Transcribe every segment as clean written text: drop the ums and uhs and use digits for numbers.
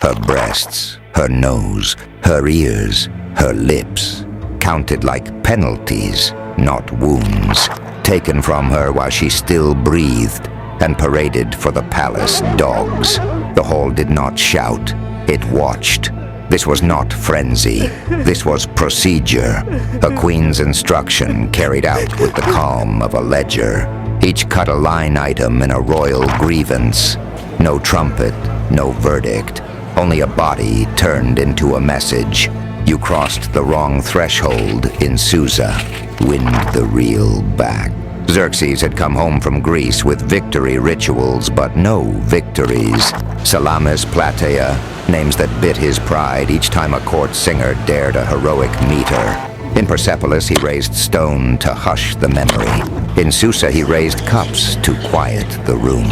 Her breasts, her nose, her ears, her lips, counted like penalties, not wounds, taken from her while she still breathed and paraded for the palace dogs. The hall did not shout, it watched. This was not frenzy, this was procedure, a queen's instruction carried out with the calm of a ledger. Each cut a line item in a royal grievance. No trumpet, no verdict, only a body turned into a message. You crossed the wrong threshold in Susa. Win the reel back. Xerxes had come home from Greece with victory rituals, but no victories. Salamis Platea, names that bit his pride each time a court singer dared a heroic meter. In Persepolis, he raised stone to hush the memory. In Susa, he raised cups to quiet the room.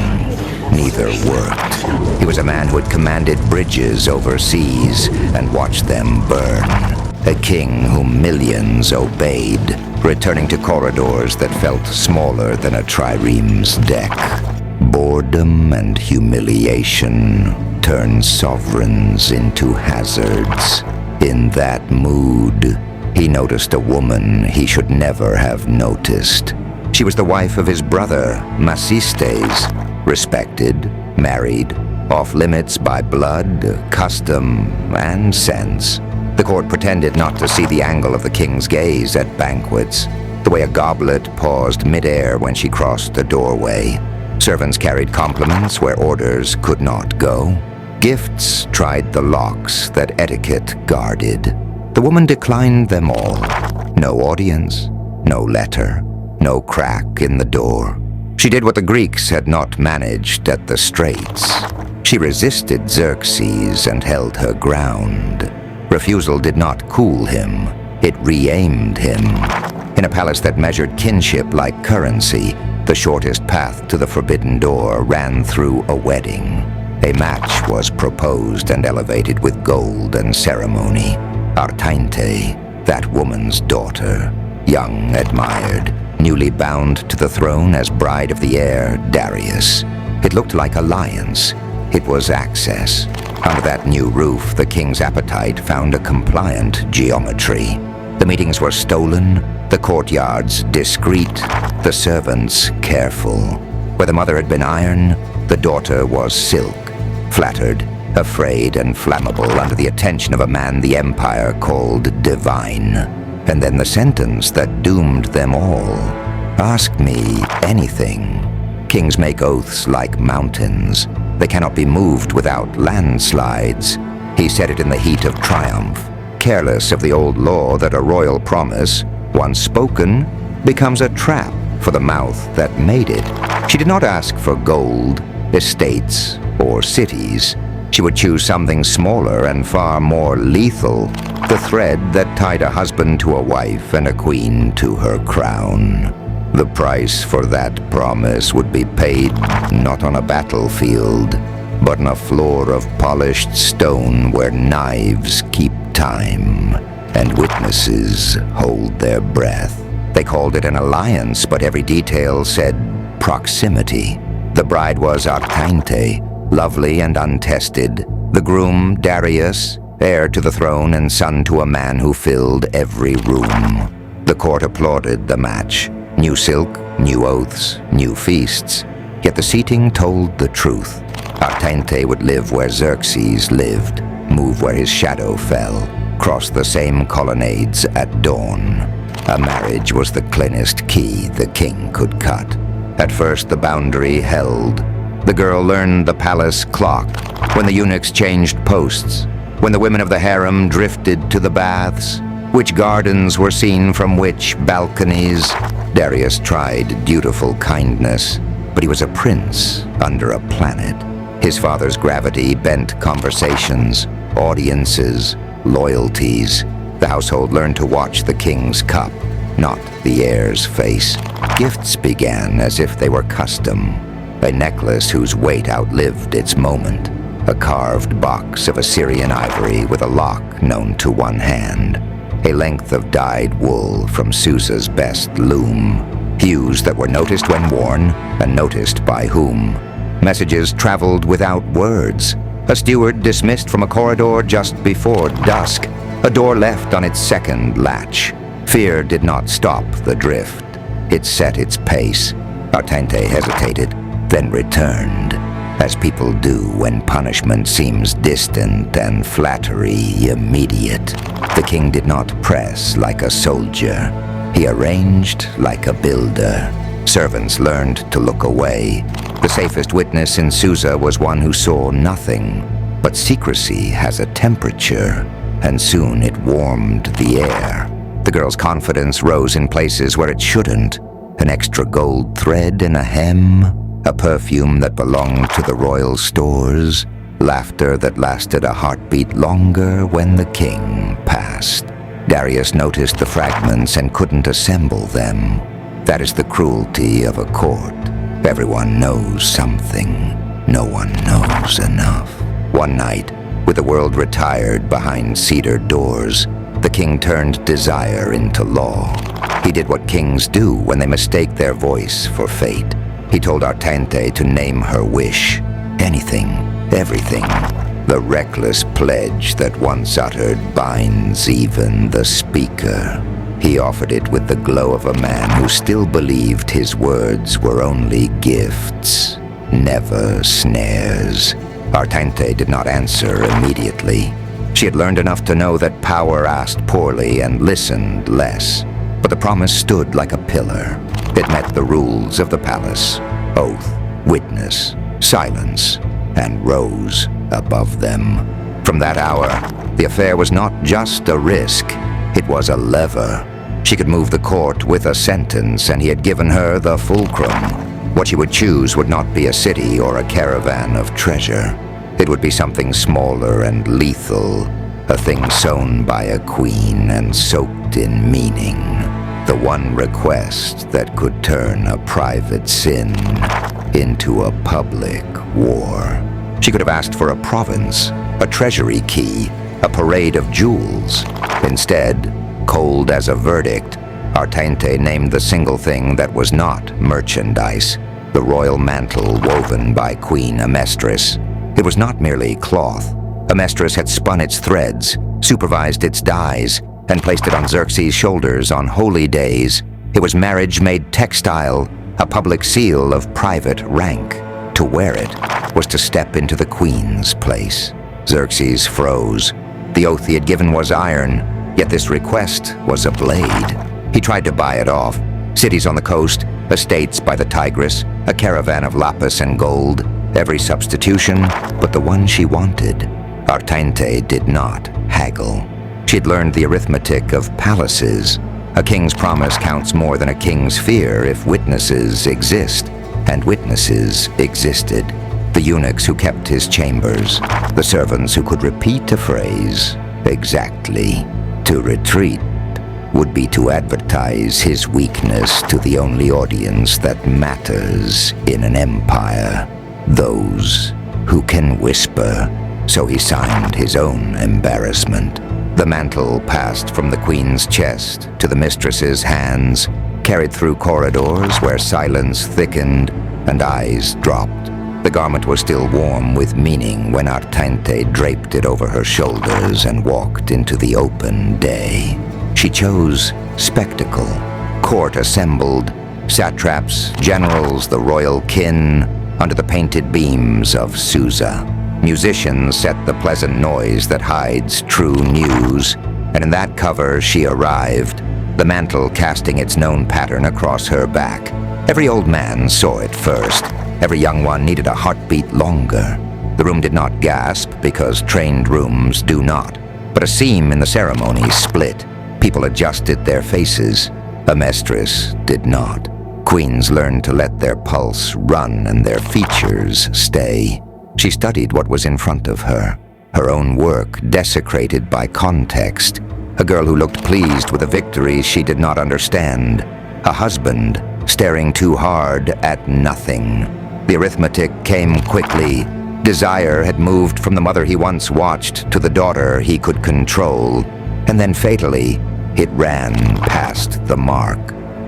Neither worked. He was a man who had commanded bridges over seas and watched them burn. A king whom millions obeyed, returning to corridors that felt smaller than a trireme's deck. Boredom and humiliation turned sovereigns into hazards. In that mood, he noticed a woman he should never have noticed. She was the wife of his brother, Macistes, respected, married, off-limits by blood, custom, and sense. The court pretended not to see the angle of the king's gaze at banquets, the way a goblet paused mid-air when she crossed the doorway. Servants carried compliments where orders could not go. Gifts tried the locks that etiquette guarded. The woman declined them all. No audience, no letter, no crack in the door. She did what the Greeks had not managed at the Straits. She resisted Xerxes and held her ground. Refusal did not cool him, it re-aimed him. In a palace that measured kinship like currency, the shortest path to the forbidden door ran through a wedding. A match was proposed and elevated with gold and ceremony. Artainte, that woman's daughter, young, admired, newly bound to the throne as bride of the heir, Darius. It looked like alliance. It was access. Under that new roof, the king's appetite found a compliant geometry. The meetings were stolen, the courtyards discreet, the servants careful. Where the mother had been iron, the daughter was silk, flattered, afraid, and flammable under the attention of a man the empire called divine. And then the sentence that doomed them all. Ask me anything. Kings make oaths like mountains. They cannot be moved without landslides. He said it in the heat of triumph, careless of the old law that a royal promise, once spoken, becomes a trap for the mouth that made it. She did not ask for gold, estates, or cities. She would choose something smaller and far more lethal, the thread that tied a husband to a wife and a queen to her crown. The price for that promise would be paid not on a battlefield, but on a floor of polished stone where knives keep time and witnesses hold their breath. They called it an alliance, but every detail said proximity. The bride was Artainte, lovely and untested. The groom, Darius, heir to the throne and son to a man who filled every room. The court applauded the match. New silk, new oaths, new feasts. Yet the seating told the truth. Artainte would live where Xerxes lived, move where his shadow fell, cross the same colonnades at dawn. A marriage was the cleanest key the king could cut. At first the boundary held. The girl learned the palace clock, when the eunuchs changed posts, when the women of the harem drifted to the baths, which gardens were seen from which balconies. Darius tried dutiful kindness, but he was a prince under a planet. His father's gravity bent conversations, audiences, loyalties. The household learned to watch the king's cup, not the heir's face. Gifts began as if they were custom. A necklace whose weight outlived its moment. A carved box of Assyrian ivory with a lock known to one hand. A length of dyed wool from Susa's best loom. Hues that were noticed when worn, and noticed by whom. Messages traveled without words. A steward dismissed from a corridor just before dusk. A door left on its second latch. Fear did not stop the drift. It set its pace. Artente hesitated, then returned, as people do when punishment seems distant and flattery immediate. The king did not press like a soldier. He arranged like a builder. Servants learned to look away. The safest witness in Susa was one who saw nothing. But secrecy has a temperature, and soon it warmed the air. The girl's confidence rose in places where it shouldn't. An extra gold thread in a hem, a perfume that belonged to the royal stores, laughter that lasted a heartbeat longer when the king passed. Darius noticed the fragments and couldn't assemble them. That is the cruelty of a court. Everyone knows something. No one knows enough. One night, with the world retired behind cedar doors, the king turned desire into law. He did what kings do when they mistake their voice for fate. He told Artente to name her wish. Anything, everything. The reckless pledge that once uttered binds even the speaker. He offered it with the glow of a man who still believed his words were only gifts, never snares. Artente did not answer immediately. She had learned enough to know that power asked poorly and listened less. But the promise stood like a pillar. It met the rules of the palace: oath, witness, silence, and rose above them. From that hour, the affair was not just a risk, it was a lever. She could move the court with a sentence, and he had given her the fulcrum. What she would choose would not be a city or a caravan of treasure. It would be something smaller and lethal, a thing sown by a queen and soaked in meaning. The one request that could turn a private sin into a public war. She could have asked for a province, a treasury key, a parade of jewels. Instead, cold as a verdict, Artente named the single thing that was not merchandise, the royal mantle woven by Queen Amestris. It was not merely cloth. Amestris had spun its threads, supervised its dyes, and placed it on Xerxes' shoulders on holy days. It was marriage made textile, a public seal of private rank. To wear it was to step into the queen's place. Xerxes froze. The oath he had given was iron, yet this request was a blade. He tried to buy it off. Cities on the coast, estates by the Tigris, a caravan of lapis and gold, every substitution but the one she wanted. Artente did not haggle. She'd learned the arithmetic of palaces. A king's promise counts more than a king's fear if witnesses exist, and witnesses existed. The eunuchs who kept his chambers, the servants who could repeat a phrase exactly. To retreat would be to advertise his weakness to the only audience that matters in an empire. Those who can whisper. So he signed his own embarrassment. The mantle passed from the queen's chest to the mistress's hands, carried through corridors where silence thickened and eyes dropped. The garment was still warm with meaning when Artente draped it over her shoulders and walked into the open day. She chose spectacle. Court assembled, satraps, generals, the royal kin, under the painted beams of Susa. Musicians set the pleasant noise that hides true news, and in that cover she arrived, the mantle casting its known pattern across her back. Every old man saw it first. Every young one needed a heartbeat longer. The room did not gasp because trained rooms do not, but a seam in the ceremony split. People adjusted their faces. Amestris did not. Queens learned to let their pulse run and their features stay. She studied what was in front of her, her own work desecrated by context, a girl who looked pleased with a victory she did not understand, a husband staring too hard at nothing. The arithmetic came quickly. Desire had moved from the mother he once watched to the daughter he could control, and then fatally, it ran past the mark.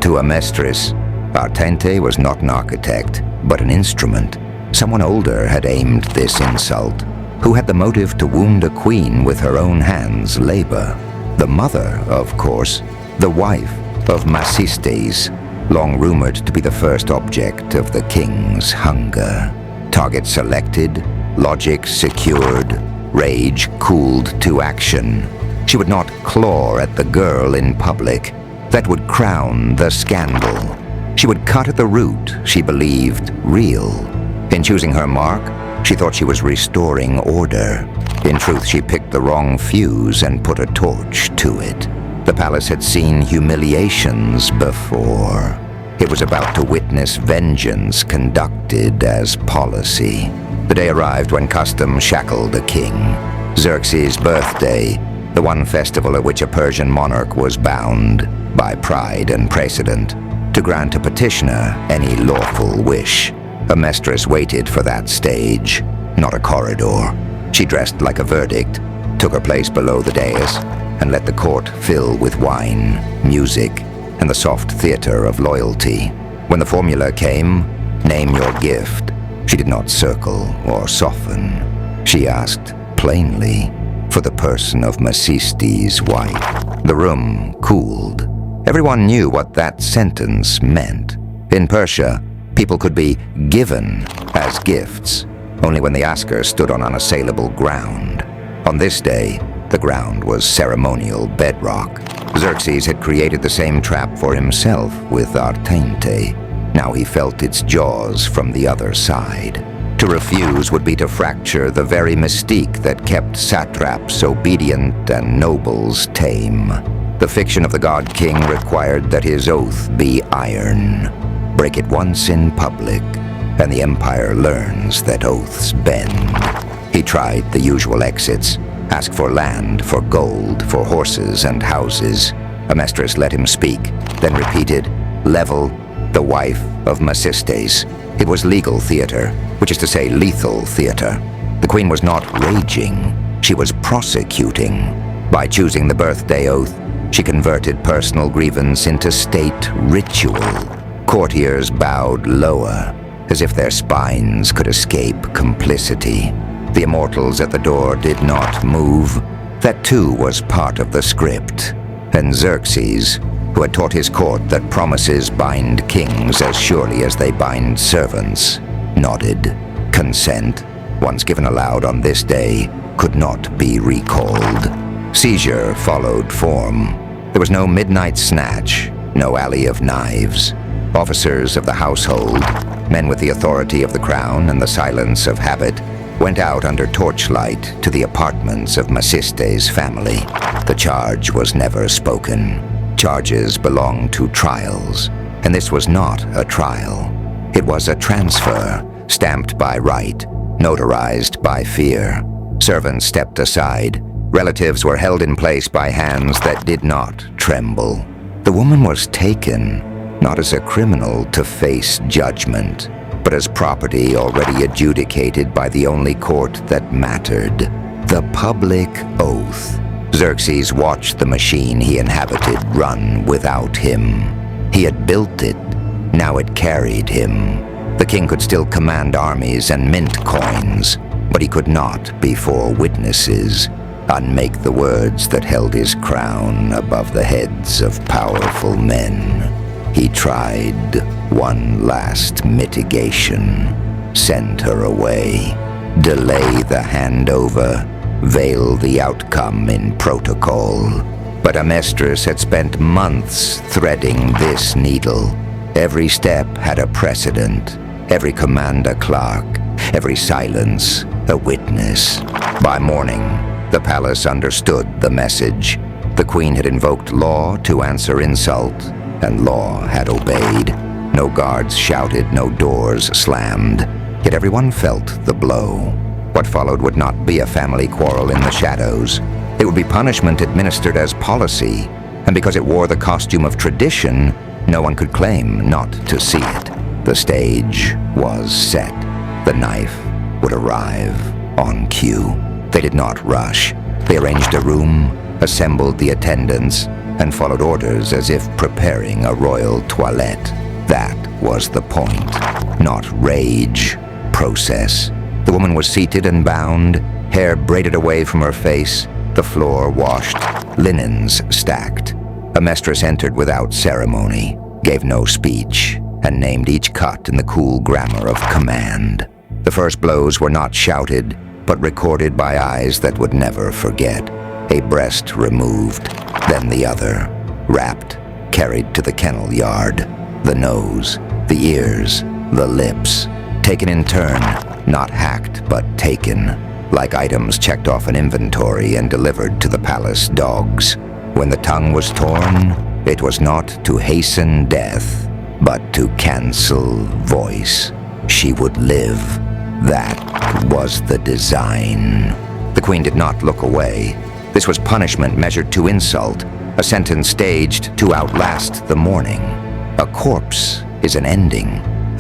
To Amestris, Artente was not an architect, but an instrument. Someone older had aimed this insult. Who had the motive to wound a queen with her own hands labor? The mother, of course, the wife of Masistes, long rumored to be the first object of the king's hunger. Target selected, logic secured, rage cooled to action. She would not claw at the girl in public. That would crown the scandal. She would cut at the root she believed real. In choosing her mark, she thought she was restoring order. In truth, she picked the wrong fuse and put a torch to it. The palace had seen humiliations before. It was about to witness vengeance conducted as policy. The day arrived when custom shackled a king. Xerxes' birthday, the one festival at which a Persian monarch was bound, by pride and precedent, to grant a petitioner any lawful wish. A mistress waited for that stage, not a corridor. She dressed like a verdict, took her place below the dais, and let the court fill with wine, music, and the soft theater of loyalty. When the formula came, name your gift, she did not circle or soften. She asked plainly for the person of Masistes' wife. The room cooled. Everyone knew what that sentence meant. In Persia, people could be given as gifts only when the asker stood on unassailable ground. On this day, the ground was ceremonial bedrock. Xerxes had created the same trap for himself with Artente. Now he felt its jaws from the other side. To refuse would be to fracture the very mystique that kept satraps obedient and nobles tame. The fiction of the god king required that his oath be iron. Break it once in public, and the empire learns that oaths bend. He tried the usual exits. Ask for land, for gold, for horses and houses. Amestris let him speak, then repeated, level, the wife of Masistes. It was legal theater, which is to say lethal theater. The queen was not raging, she was prosecuting. By choosing the birthday oath, she converted personal grievance into state ritual. Courtiers bowed lower, as if their spines could escape complicity. The immortals at the door did not move. That too was part of the script. And Xerxes, who had taught his court that promises bind kings as surely as they bind servants, nodded. Consent, once given aloud on this day, could not be recalled. Seizure followed form. There was no midnight snatch, no alley of knives. Officers of the household, men with the authority of the crown and the silence of habit, went out under torchlight to the apartments of Masistes' family. The charge was never spoken. Charges belonged to trials, and this was not a trial. It was a transfer, stamped by right, notarized by fear. Servants stepped aside. Relatives were held in place by hands that did not tremble. The woman was taken, not as a criminal to face judgment, but as property already adjudicated by the only court that mattered, the public oath. Xerxes watched the machine he inhabited run without him. He had built it, now it carried him. The king could still command armies and mint coins, but he could not, before witnesses, unmake the words that held his crown above the heads of powerful men. He tried one last mitigation. Send her away. Delay the handover. Veil the outcome in protocol. But Amestris had spent months threading this needle. Every step had a precedent. Every command a clerk. Every silence a witness. By morning, the palace understood the message. The queen had invoked law to answer insult, and law had obeyed. No guards shouted, no doors slammed, yet everyone felt the blow. What followed would not be a family quarrel in the shadows. It would be punishment administered as policy, and because it wore the costume of tradition, no one could claim not to see it. The stage was set. The knife would arrive on cue. They did not rush. They arranged a room, assembled the attendants, and followed orders as if preparing a royal toilette. That was the point. Not rage, process. The woman was seated and bound, hair braided away from her face, the floor washed, linens stacked. Amestris entered without ceremony, gave no speech, and named each cut in the cool grammar of command. The first blows were not shouted, but recorded by eyes that would never forget. A breast removed, then the other, wrapped, carried to the kennel yard. The nose, the ears, the lips, taken in turn, not hacked but taken, like items checked off an inventory and delivered to the palace dogs. When the tongue was torn, it was not to hasten death, but to cancel voice. She would live. That was the design. The queen did not look away. This was punishment measured to insult, a sentence staged to outlast the mourning. A corpse is an ending.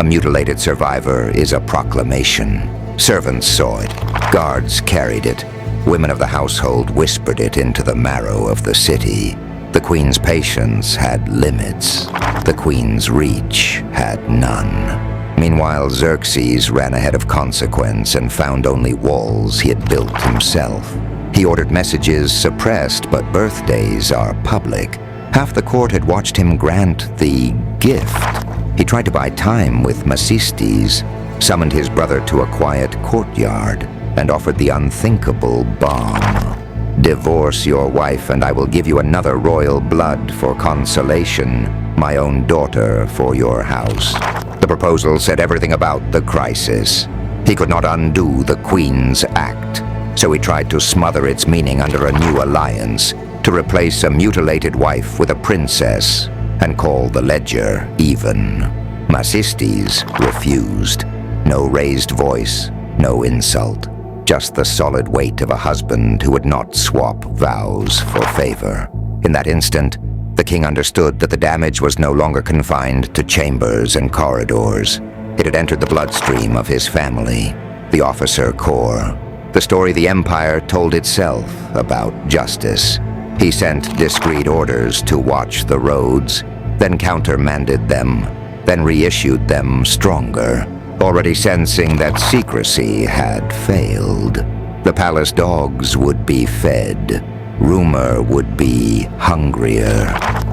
A mutilated survivor is a proclamation. Servants saw it. Guards carried it. Women of the household whispered it into the marrow of the city. The queen's patience had limits. The queen's reach had none. Meanwhile, Xerxes ran ahead of consequence and found only walls he had built himself. He ordered messages suppressed, but birthdays are public. Half the court had watched him grant the gift. He tried to buy time with Macistes, summoned his brother to a quiet courtyard, and offered the unthinkable bomb. Divorce your wife and I will give you another royal blood for consolation, my own daughter for your house. The proposal said everything about the crisis. He could not undo the Queen's act, so he tried to smother its meaning under a new alliance, to replace a mutilated wife with a princess, and call the ledger even. Macistes refused. No raised voice, no insult. Just the solid weight of a husband who would not swap vows for favor. In that instant, the king understood that the damage was no longer confined to chambers and corridors. It had entered the bloodstream of his family, the officer corps. The story the empire told itself about justice. He sent discreet orders to watch the roads, then countermanded them, then reissued them stronger, already sensing that secrecy had failed. The palace dogs would be fed. Rumor would be hungrier.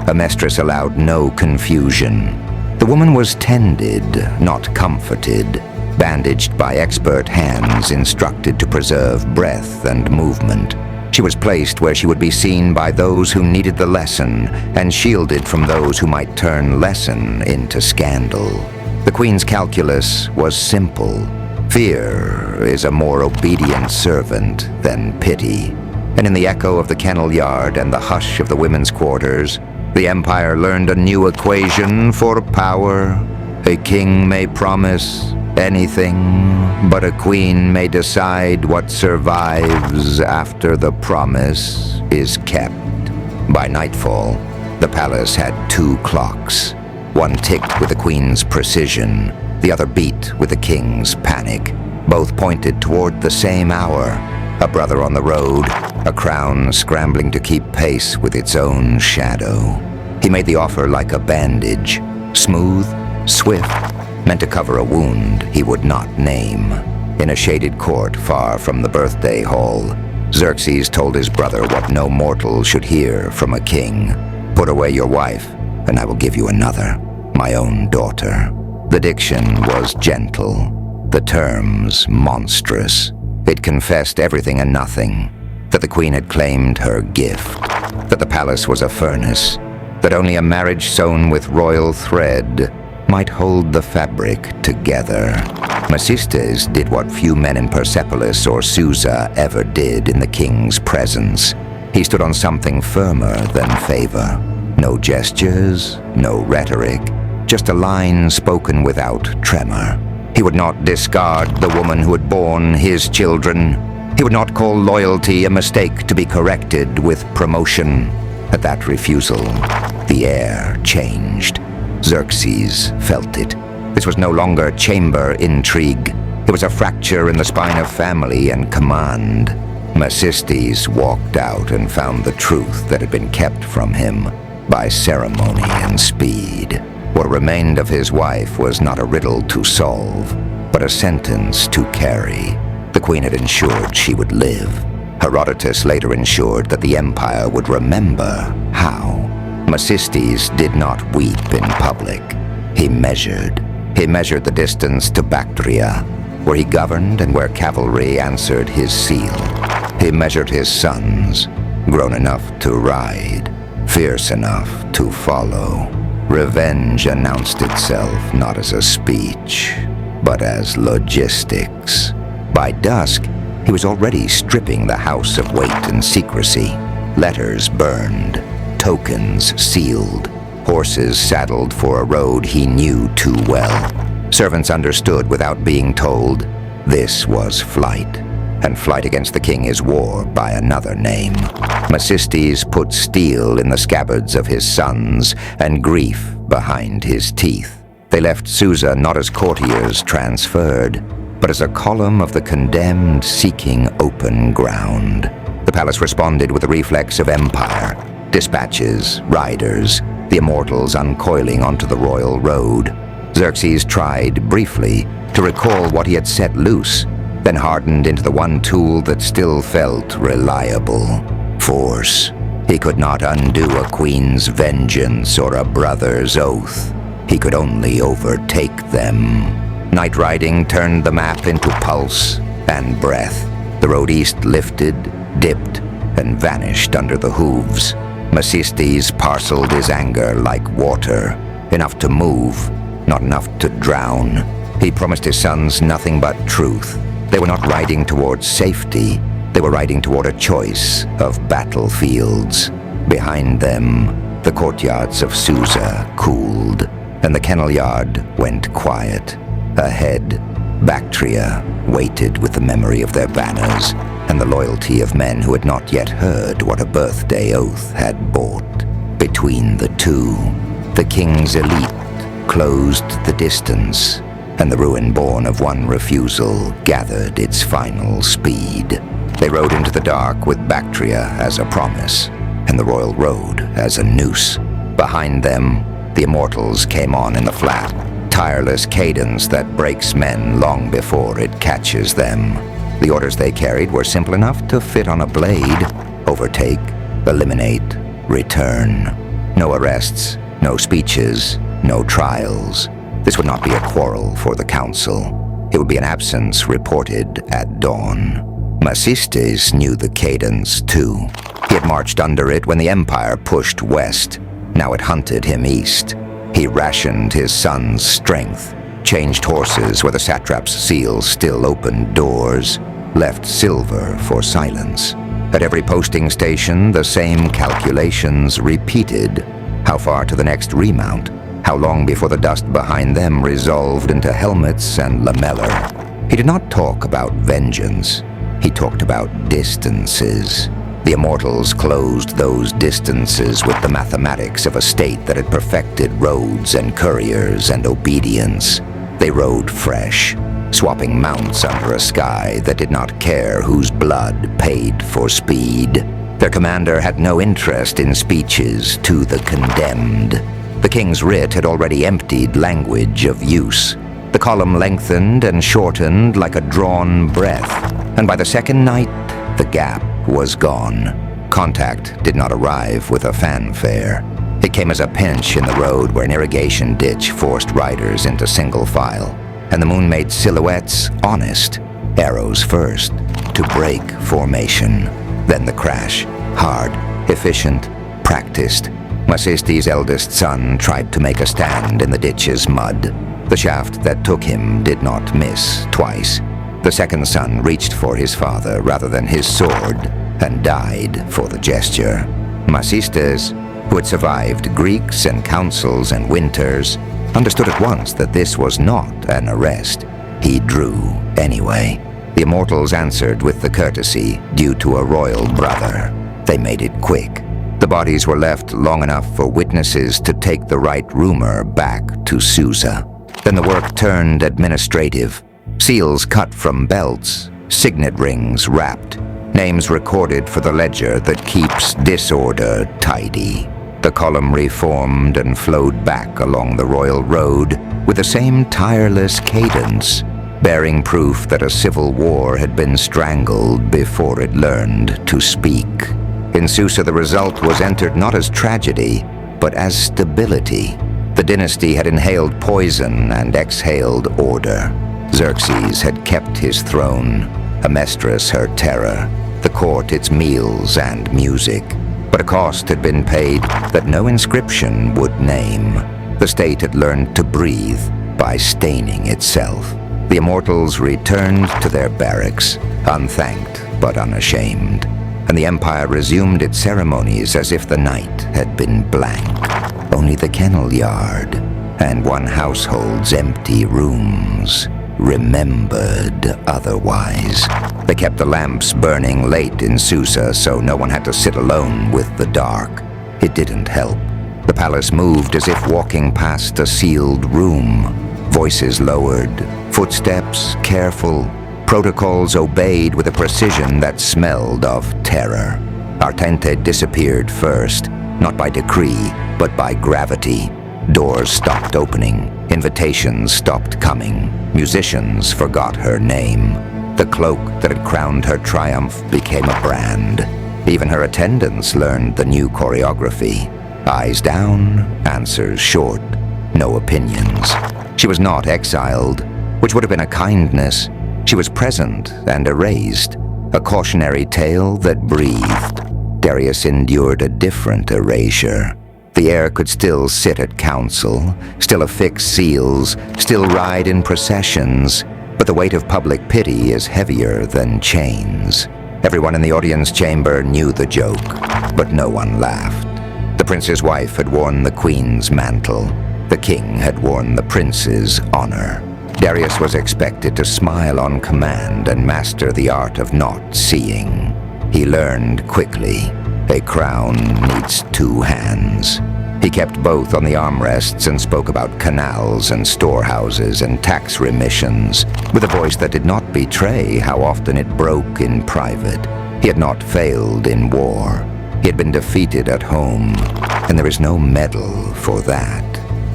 Amestris allowed no confusion. The woman was tended, not comforted, bandaged by expert hands instructed to preserve breath and movement. She was placed where she would be seen by those who needed the lesson and shielded from those who might turn lesson into scandal. The queen's calculus was simple. Fear is a more obedient servant than pity. And in the echo of the kennel yard and the hush of the women's quarters, the empire learned a new equation for power. A king may promise anything, but a queen may decide what survives after the promise is kept. By nightfall, the palace had 2 clocks. One ticked with the queen's precision, the other beat with the king's panic. Both pointed toward the same hour. A brother on the road, a crown scrambling to keep pace with its own shadow. He made the offer like a bandage, smooth, swift, meant to cover a wound he would not name. In a shaded court far from the birthday hall, Xerxes told his brother what no mortal should hear from a king. Put away your wife, and I will give you another, my own daughter. The diction was gentle, the terms monstrous. It confessed everything and nothing, that the queen had claimed her gift, that the palace was a furnace, that only a marriage sewn with royal thread might hold the fabric together. Macistes did what few men in Persepolis or Susa ever did in the king's presence. He stood on something firmer than favor. No gestures, no rhetoric, just a line spoken without tremor. He would not discard the woman who had borne his children. He would not call loyalty a mistake to be corrected with promotion. At that refusal, the air changed. Xerxes felt it. This was no longer chamber intrigue. It was a fracture in the spine of family and command. Macistes walked out and found the truth that had been kept from him by ceremony and speed. What remained of his wife was not a riddle to solve, but a sentence to carry. The queen had ensured she would live. Herodotus later ensured that the empire would remember how. Mecistes did not weep in public. He measured the distance to Bactria, where he governed and where cavalry answered his seal. He measured his sons, grown enough to ride, fierce enough to follow. Revenge announced itself not as a speech, but as logistics. By dusk, he was already stripping the house of weight and secrecy. Letters burned, tokens sealed, horses saddled for a road he knew too well. Servants understood without being told this was flight, and flight against the king is war by another name. Mecistes put steel in the scabbards of his sons and grief behind his teeth. They left Susa not as courtiers transferred, but as a column of the condemned seeking open ground. The palace responded with the reflex of empire. Dispatches, riders, the immortals uncoiling onto the royal road. Xerxes tried, briefly, to recall what he had set loose, then hardened into the one tool that still felt reliable: force. He could not undo a queen's vengeance or a brother's oath. He could only overtake them. Night riding turned the map into pulse and breath. The road east lifted, dipped, and vanished under the hooves. Mecistes parceled his anger like water, enough to move, not enough to drown. He promised his sons nothing but truth. They were not riding towards safety. They were riding toward a choice of battlefields. Behind them, the courtyards of Susa cooled, and the kennel yard went quiet. Ahead, Bactria waited with the memory of their banners and the loyalty of men who had not yet heard what a birthday oath had bought. Between the two, the king's elite closed the distance, and the ruin born of one refusal gathered its final speed. They rode into the dark with Bactria as a promise, and the royal road as a noose. Behind them, the immortals came on in the flat, tireless cadence that breaks men long before it catches them. The orders they carried were simple enough to fit on a blade: overtake, eliminate, return. No arrests, no speeches, no trials. This would not be a quarrel for the council. It would be an absence reported at dawn. Mecistes knew the cadence too. He had marched under it when the empire pushed west. Now it hunted him east. He rationed his son's strength, changed horses where the satrap's seals still opened doors, left silver for silence. At every posting station, the same calculations repeated. How far to the next remount? How long before the dust behind them resolved into helmets and lamellar? He did not talk about vengeance. He talked about distances. The immortals closed those distances with the mathematics of a state that had perfected roads and couriers and obedience. They rode fresh, swapping mounts under a sky that did not care whose blood paid for speed. Their commander had no interest in speeches to the condemned. The king's writ had already emptied language of use. The column lengthened and shortened like a drawn breath, and by the second night, the gap was gone. Contact did not arrive with a fanfare. It came as a pinch in the road where an irrigation ditch forced riders into single file, and the moon made silhouettes honest, arrows first, to break formation. Then the crash, hard, efficient, practiced. Mecistes' eldest son tried to make a stand in the ditch's mud. The shaft that took him did not miss twice. The second son reached for his father rather than his sword, and died for the gesture. Mecistes, who had survived Greeks and councils and winters, understood at once that this was not an arrest. He drew anyway. The immortals answered with the courtesy due to a royal brother. They made it quick. The bodies were left long enough for witnesses to take the right rumor back to Susa. Then the work turned administrative. Seals cut from belts, signet rings wrapped, names recorded for the ledger that keeps disorder tidy. The column reformed and flowed back along the royal road with the same tireless cadence, bearing proof that a civil war had been strangled before it learned to speak. In Susa, the result was entered not as tragedy, but as stability. The dynasty had inhaled poison and exhaled order. Xerxes had kept his throne, Amestris her terror, the court its meals and music. But a cost had been paid that no inscription would name. The state had learned to breathe by staining itself. The immortals returned to their barracks, unthanked but unashamed, and the empire resumed its ceremonies as if the night had been blank. Only the kennel yard and one household's empty rooms remembered otherwise. They kept the lamps burning late in Susa so no one had to sit alone with the dark. It didn't help. The palace moved as if walking past a sealed room. Voices lowered, footsteps careful, protocols obeyed with a precision that smelled of terror. Artente disappeared first, not by decree, but by gravity. Doors stopped opening, invitations stopped coming, musicians forgot her name. The cloak that had crowned her triumph became a brand. Even her attendants learned the new choreography. Eyes down, answers short, no opinions. She was not exiled, which would have been a kindness. She was present and erased, a cautionary tale that breathed. Darius endured a different erasure. The heir could still sit at council, still affix seals, still ride in processions, but the weight of public pity is heavier than chains. Everyone in the audience chamber knew the joke, but no one laughed. The prince's wife had worn the queen's mantle. The king had worn the prince's honor. Darius was expected to smile on command and master the art of not seeing. He learned quickly. A crown needs two hands. He kept both on the armrests and spoke about canals and storehouses and tax remissions, with a voice that did not betray how often it broke in private. He had not failed in war. He had been defeated at home, and there is no medal for that.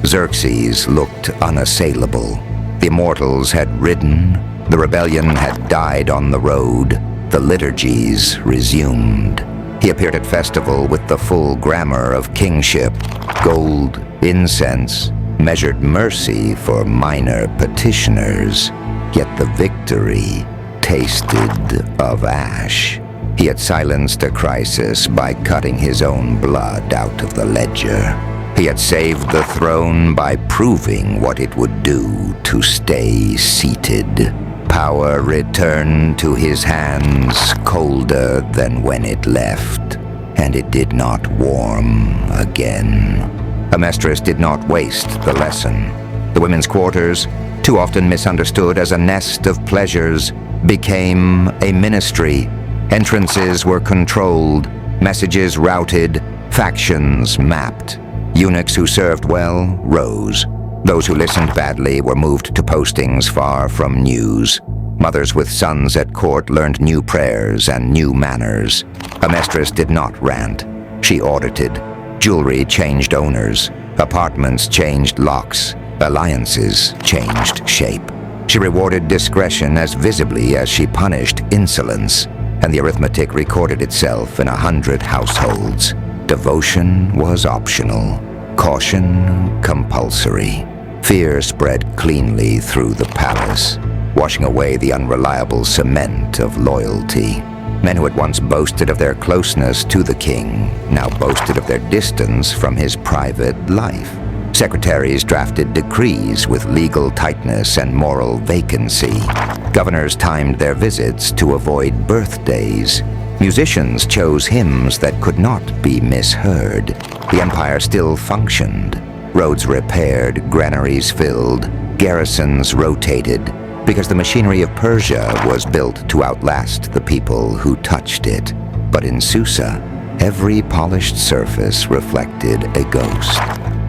Xerxes looked unassailable. The immortals had ridden, the rebellion had died on the road, the liturgies resumed. He appeared at festival with the full grammar of kingship, gold, incense, measured mercy for minor petitioners, yet the victory tasted of ash. He had silenced a crisis by cutting his own blood out of the ledger. He had saved the throne by proving what it would do to stay seated. Power returned to his hands colder than when it left, and it did not warm again. Amestris did not waste the lesson. The women's quarters, too often misunderstood as a nest of pleasures, became a ministry. Entrances were controlled, messages routed, factions mapped. Eunuchs who served well rose. Those who listened badly were moved to postings far from news. Mothers with sons at court learned new prayers and new manners. Amestris did not rant. She audited. Jewelry changed owners. Apartments changed locks. Alliances changed shape. She rewarded discretion as visibly as she punished insolence, and the arithmetic recorded itself in 100 households. Devotion was optional. Caution compulsory. Fear spread cleanly through the palace, washing away the unreliable cement of loyalty. Men who had once boasted of their closeness to the king now boasted of their distance from his private life. Secretaries drafted decrees with legal tightness and moral vacancy. Governors timed their visits to avoid birthdays. Musicians chose hymns that could not be misheard. The empire still functioned. Roads repaired, granaries filled, garrisons rotated, because the machinery of Persia was built to outlast the people who touched it. But in Susa, every polished surface reflected a ghost.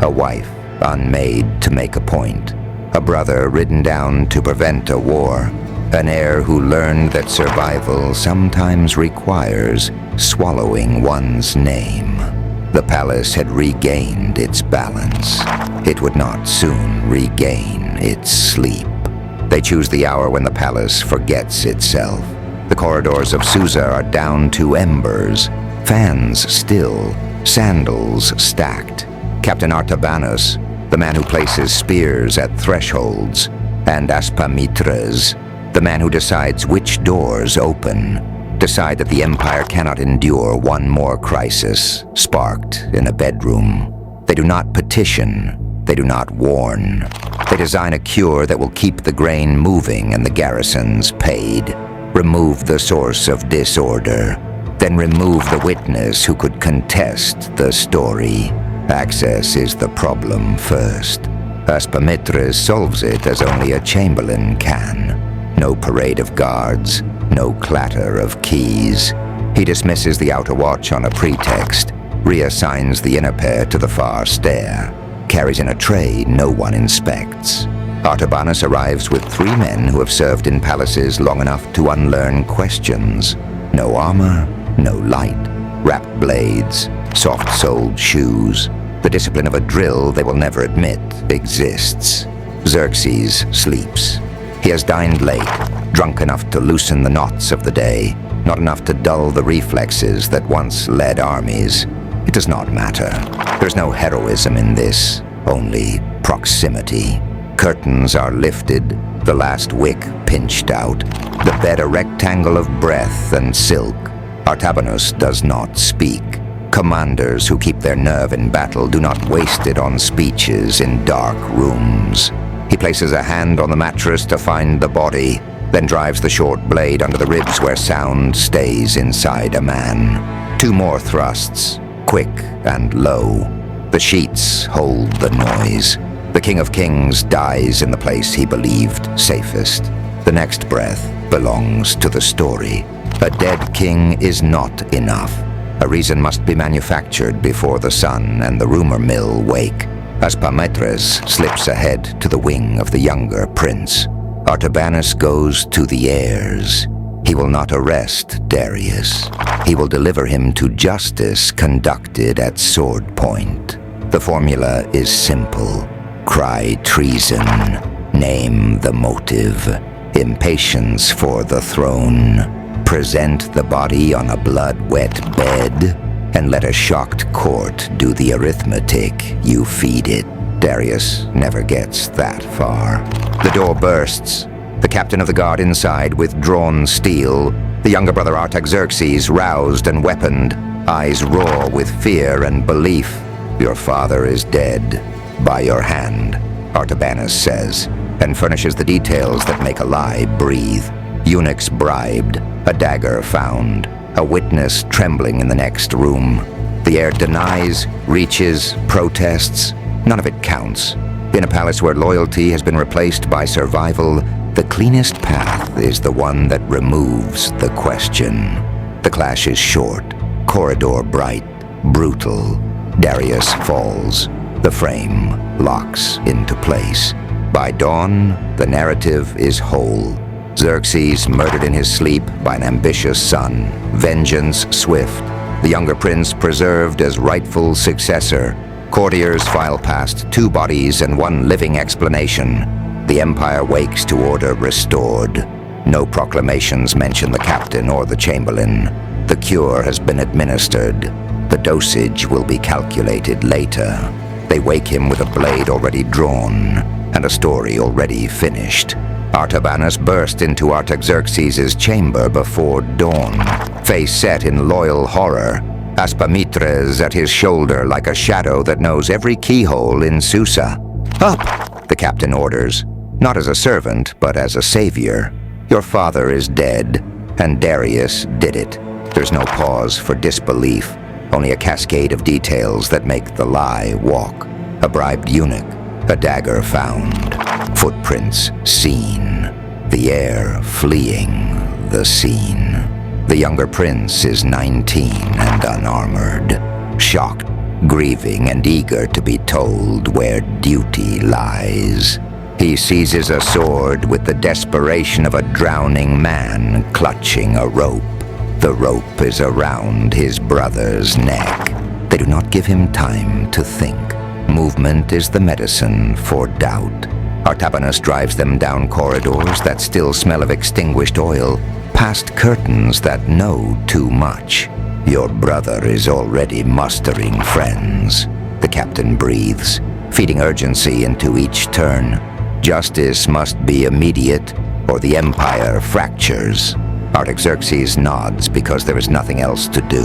A wife unmade to make a point. A brother ridden down to prevent a war. An heir who learned that survival sometimes requires swallowing one's name. The palace had regained its balance. It would not soon regain its sleep. They choose the hour when the palace forgets itself. The corridors of Susa are down to embers, fans still, sandals stacked. Captain Artabanus, the man who places spears at thresholds, and Achaemenid, the man who decides which doors open, decide that the Empire cannot endure one more crisis, sparked in a bedroom. They do not petition, they do not warn. They design a cure that will keep the grain moving and the garrisons paid. Remove the source of disorder, then remove the witness who could contest the story. Access is the problem first. Achaemenid solves it as only a chamberlain can. No parade of guards, no clatter of keys. He dismisses the outer watch on a pretext, reassigns the inner pair to the far stair, carries in a tray no one inspects. Artabanus arrives with 3 men who have served in palaces long enough to unlearn questions. No armor, no light, wrapped blades, soft-soled shoes. The discipline of a drill they will never admit exists. Xerxes sleeps. He has dined late, drunk enough to loosen the knots of the day, not enough to dull the reflexes that once led armies. It does not matter. There's no heroism in this, only proximity. Curtains are lifted, the last wick pinched out, the bed a rectangle of breath and silk. Artabanus does not speak. Commanders who keep their nerve in battle do not waste it on speeches in dark rooms. He places a hand on the mattress to find the body, then drives the short blade under the ribs where sound stays inside a man. 2 more thrusts, quick and low. The sheets hold the noise. The King of Kings dies in the place he believed safest. The next breath belongs to the story. A dead king is not enough. A reason must be manufactured before the sun and the rumor mill wake. Achaemenid slips ahead to the wing of the younger prince. Artabanus goes to the heirs. He will not arrest Darius. He will deliver him to justice conducted at sword point. The formula is simple. Cry treason. Name the motive. Impatience for the throne. Present the body on a blood-wet bed, and let a shocked court do the arithmetic. You feed it. Darius never gets that far. The door bursts. The captain of the guard inside with drawn steel. The younger brother Artaxerxes, roused and weaponed, eyes roar with fear and belief. Your father is dead. By your hand, Artabanus says, and furnishes the details that make a lie breathe. Eunuchs bribed, a dagger found, a witness trembling in the next room. The heir denies, reaches, protests. None of it counts. In a palace where loyalty has been replaced by survival, the cleanest path is the one that removes the question. The clash is short, corridor bright, brutal. Darius falls. The frame locks into place. By dawn, the narrative is whole. Xerxes murdered in his sleep by an ambitious son. Vengeance swift. The younger prince preserved as rightful successor. Courtiers file past 2 bodies and 1 living explanation. The empire wakes to order restored. No proclamations mention the captain or the chamberlain. The cure has been administered. The dosage will be calculated later. They wake him with a blade already drawn and a story already finished. Artabanus burst into Artaxerxes' chamber before dawn, face set in loyal horror. Achaemenid at his shoulder like a shadow that knows every keyhole in Susa. Up, the captain orders, not as a servant, but as a savior. Your father is dead, and Darius did it. There's no pause for disbelief, only a cascade of details that make the lie walk. A bribed eunuch, a dagger found, footprints seen, the heir fleeing the scene. The younger prince is 19 and unarmored, shocked, grieving, and eager to be told where duty lies. He seizes a sword with the desperation of a drowning man clutching a rope. The rope is around his brother's neck. They do not give him time to think. Movement is the medicine for doubt. Artabanus drives them down corridors that still smell of extinguished oil, past curtains that know too much. Your brother is already mustering friends, the captain breathes, feeding urgency into each turn. Justice must be immediate, or the empire fractures. Artaxerxes nods because there is nothing else to do.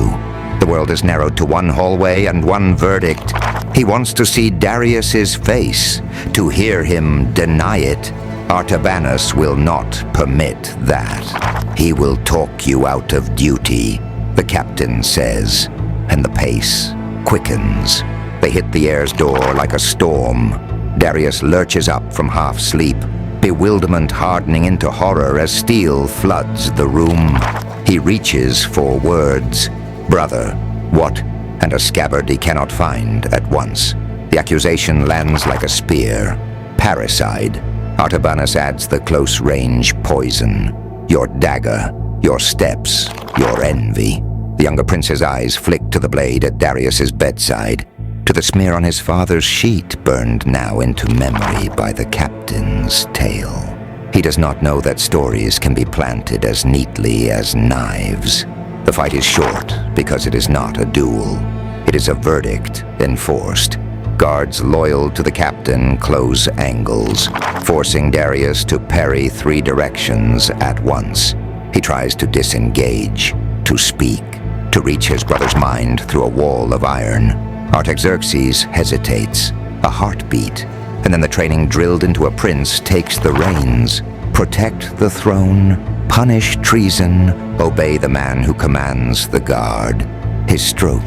The world is narrowed to one hallway and one verdict. He wants to see Darius's face. To hear him deny it, Artabanus will not permit that. He will talk you out of duty, the captain says, and the pace quickens. They hit the heir's door like a storm. Darius lurches up from half-sleep, bewilderment hardening into horror as steel floods the room. He reaches for words. Brother, what? And a scabbard he cannot find at once. The accusation lands like a spear. Parricide. Artabanus adds the close-range poison. Your dagger, your steps, your envy. The younger prince's eyes flick to the blade at Darius's bedside, to the smear on his father's sheet burned now into memory by the captain's tale. He does not know that stories can be planted as neatly as knives. The fight is short because it is not a duel. It is a verdict enforced. Guards loyal to the captain close angles, forcing Darius to parry 3 directions at once. He tries to disengage, to speak, to reach his brother's mind through a wall of iron. Artaxerxes hesitates, a heartbeat, and then the training drilled into a prince takes the reins. Protect the throne, punish treason, obey the man who commands the guard. His stroke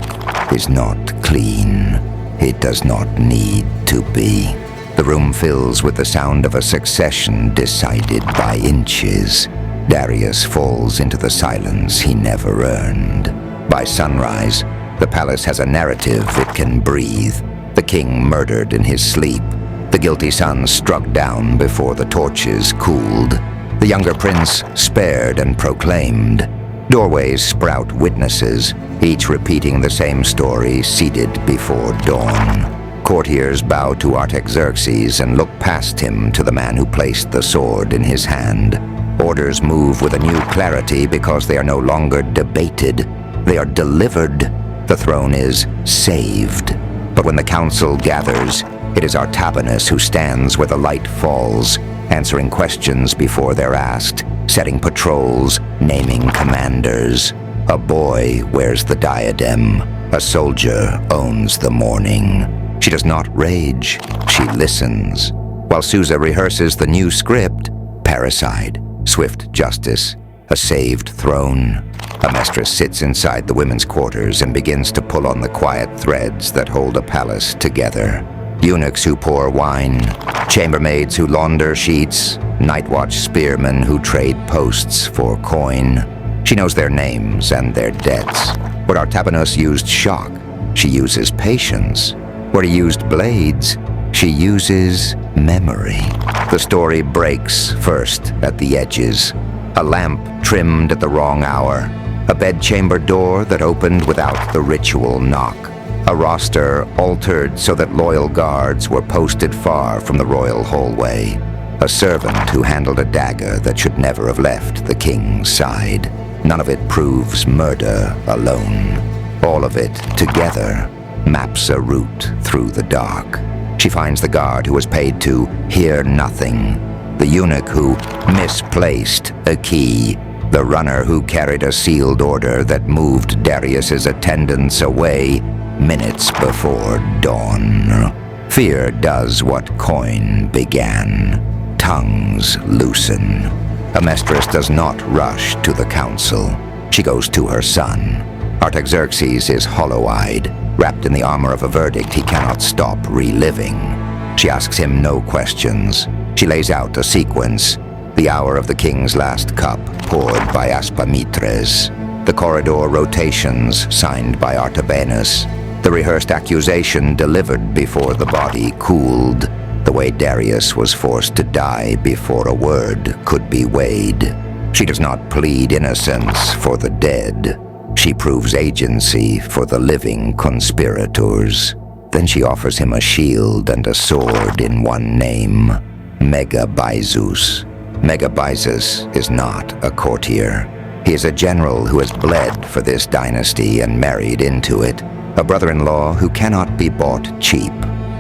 is not clean. It does not need to be. The room fills with the sound of a succession decided by inches. Darius falls into the silence he never earned. By sunrise, the palace has a narrative it can breathe. The king murdered in his sleep. The guilty son struck down before the torches cooled. The younger prince spared and proclaimed. Doorways sprout witnesses, each repeating the same story seated before dawn. Courtiers bow to Artaxerxes and look past him to the man who placed the sword in his hand. Orders move with a new clarity because they are no longer debated. They are delivered. The throne is saved. But when the council gathers, it is Artabanus who stands where the light falls, answering questions before they're asked, setting patrols, naming commanders. A boy wears the diadem. A soldier owns the mourning. She does not rage. She listens. While Susa rehearses the new script, parricide, swift justice, a saved throne. Amestris sits inside the women's quarters and begins to pull on the quiet threads that hold a palace together. Eunuchs who pour wine, chambermaids who launder sheets, night-watch spearmen who trade posts for coin. She knows their names and their debts. Where Artabanus used shock, she uses patience. Where he used blades, she uses memory. The story breaks first at the edges. A lamp trimmed at the wrong hour. A bedchamber door that opened without the ritual knock. A roster altered so that loyal guards were posted far from the royal hallway. A servant who handled a dagger that should never have left the king's side. None of it proves murder alone. All of it together maps a route through the dark. She finds the guard who was paid to hear nothing. The eunuch who misplaced a key. The runner who carried a sealed order that moved Darius's attendants away minutes before dawn. Fear does what coin began. Tongues loosen. Amestris does not rush to the council. She goes to her son. Artaxerxes is hollow-eyed, wrapped in the armor of a verdict he cannot stop reliving. She asks him no questions. She lays out a sequence. The hour of the king's last cup, poured by Aspamitres. The corridor rotations, signed by Artabanus. The rehearsed accusation delivered before the body cooled. The way Darius was forced to die before a word could be weighed. She does not plead innocence for the dead. She proves agency for the living conspirators. Then she offers him a shield and a sword in one name. Megabyzus. Megabyzus is not a courtier. He is a general who has bled for this dynasty and married into it, a brother-in-law who cannot be bought cheap,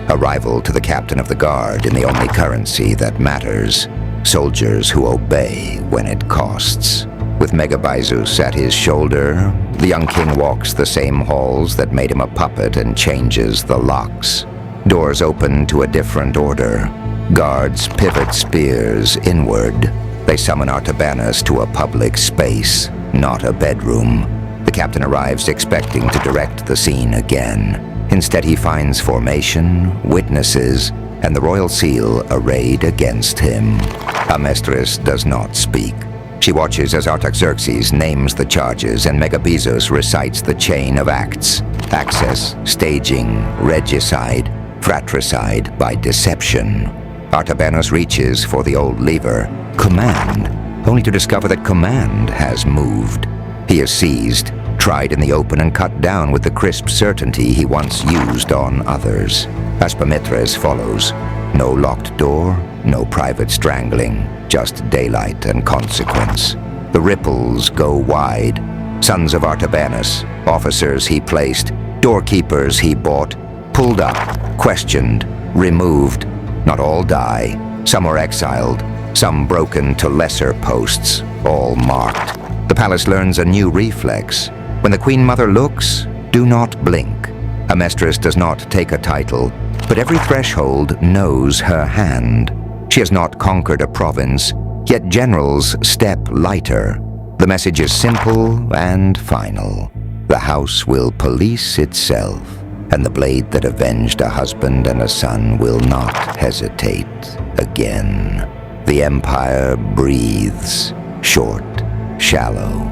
a rival to the captain of the guard in the only currency that matters, soldiers who obey when it costs. With Megabyzus at his shoulder, the young king walks the same halls that made him a puppet and changes the locks. Doors open to a different order. Guards pivot spears inward. They summon Artabanus to a public space, not a bedroom. The captain arrives expecting to direct the scene again. Instead, he finds formation, witnesses, and the royal seal arrayed against him. Amestris does not speak. She watches as Artaxerxes names the charges and Megabyzus recites the chain of acts: access, staging, regicide, fratricide by deception. Artabanus reaches for the old lever, command, only to discover that command has moved. He is seized, tried in the open, and cut down with the crisp certainty he once used on others. Achaemenid follows. No locked door, no private strangling, just daylight and consequence. The ripples go wide. Sons of Artabanus, officers he placed, doorkeepers he bought, pulled up, questioned, removed. Not all die. Some are exiled, some broken to lesser posts, all marked. The palace learns a new reflex. When the Queen Mother looks, do not blink. Amestris does not take a title, but every threshold knows her hand. She has not conquered a province, yet generals step lighter. The message is simple and final. The house will police itself, and the blade that avenged a husband and a son will not hesitate again. The empire breathes, short, shallow,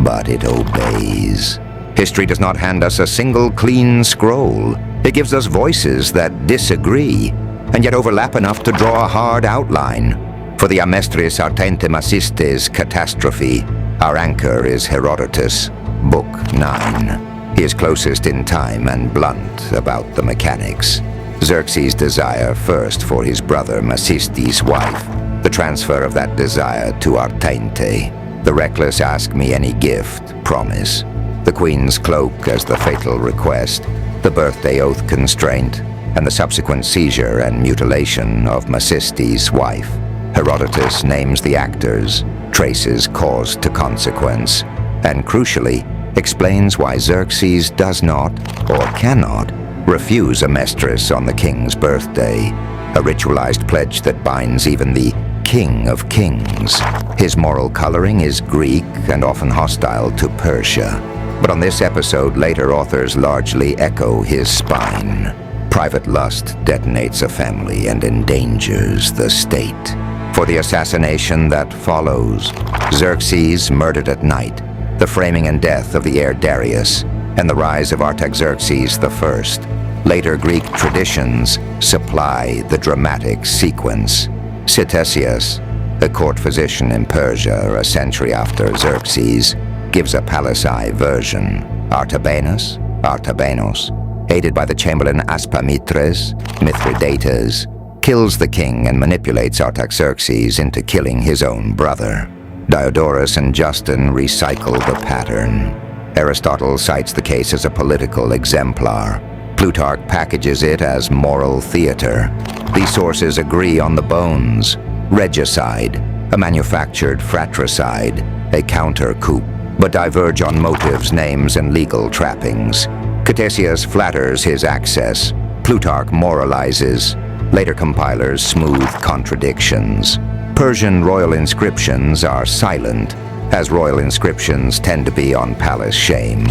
but it obeys. History does not hand us a single clean scroll. It gives us voices that disagree, and yet overlap enough to draw a hard outline. For the Amestris Artentemacistes catastrophe, our anchor is Herodotus, Book 9. He is closest in time and blunt about the mechanics. Xerxes' desire first for his brother Macystes' wife, the transfer of that desire to Artente. The reckless ask me any gift, promise. The queen's cloak as the fatal request, the birthday oath constraint, and the subsequent seizure and mutilation of Macystes' wife. Herodotus names the actors, traces cause to consequence, and crucially, explains why Xerxes does not, or cannot, refuse Amestris on the king's birthday, a ritualized pledge that binds even the King of Kings. His moral coloring is Greek and often hostile to Persia. But on this episode, later authors largely echo his spine. Private lust detonates a family and endangers the state. For the assassination that follows, Xerxes murdered at night, the framing and death of the heir Darius, and the rise of Artaxerxes I. Later Greek traditions supply the dramatic sequence. Ctesias, a court physician in Persia a century after Xerxes, gives a Palasai version. Artabanus, Artabanos, aided by the chamberlain Aspamitres, Mithridates, kills the king and manipulates Artaxerxes into killing his own brother. Diodorus and Justin recycle the pattern. Aristotle cites the case as a political exemplar. Plutarch packages it as moral theater. These sources agree on the bones. Regicide, a manufactured fratricide, a counter-coup, but diverge on motives, names, and legal trappings. Ctesias flatters his access. Plutarch moralizes. Later compilers smooth contradictions. Persian royal inscriptions are silent, as royal inscriptions tend to be on palace shame,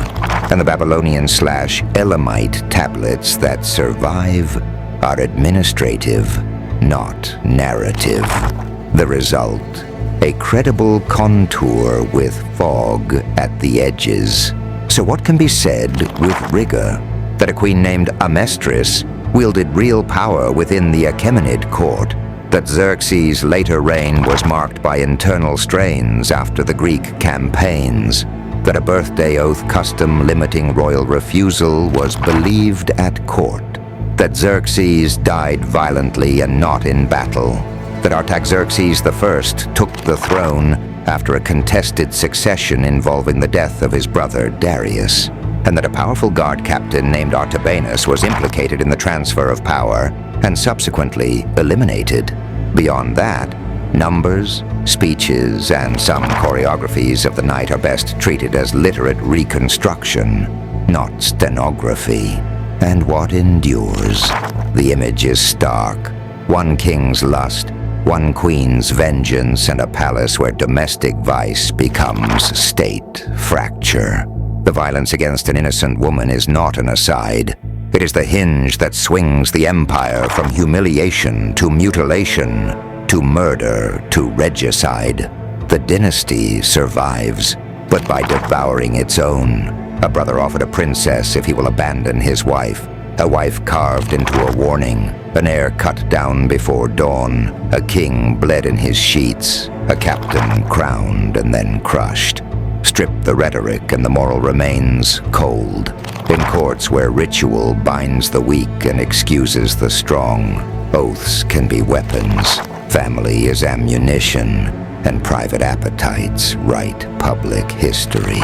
and the Babylonian/Elamite tablets that survive are administrative, not narrative. The result, a credible contour with fog at the edges. So what can be said with rigor? That a queen named Amestris wielded real power within the Achaemenid court, that Xerxes' later reign was marked by internal strains after the Greek campaigns, that a birthday oath custom limiting royal refusal was believed at court, that Xerxes died violently and not in battle, that Artaxerxes I took the throne after a contested succession involving the death of his brother Darius, and that a powerful guard captain named Artabanus was implicated in the transfer of power and subsequently eliminated. Beyond that, numbers, speeches, and some choreographies of the night are best treated as literate reconstruction, not stenography. And what endures? The image is stark. One king's lust, one queen's vengeance, and a palace where domestic vice becomes state fracture. The violence against an innocent woman is not an aside. It is the hinge that swings the empire from humiliation to mutilation, to murder, to regicide. The dynasty survives, but by devouring its own. A brother offered a princess if he will abandon his wife. A wife carved into a warning. An heir cut down before dawn. A king bled in his sheets. A captain crowned and then crushed. Strip the rhetoric and the moral remains cold. In courts where ritual binds the weak and excuses the strong, oaths can be weapons. Family is ammunition, and private appetites write public history.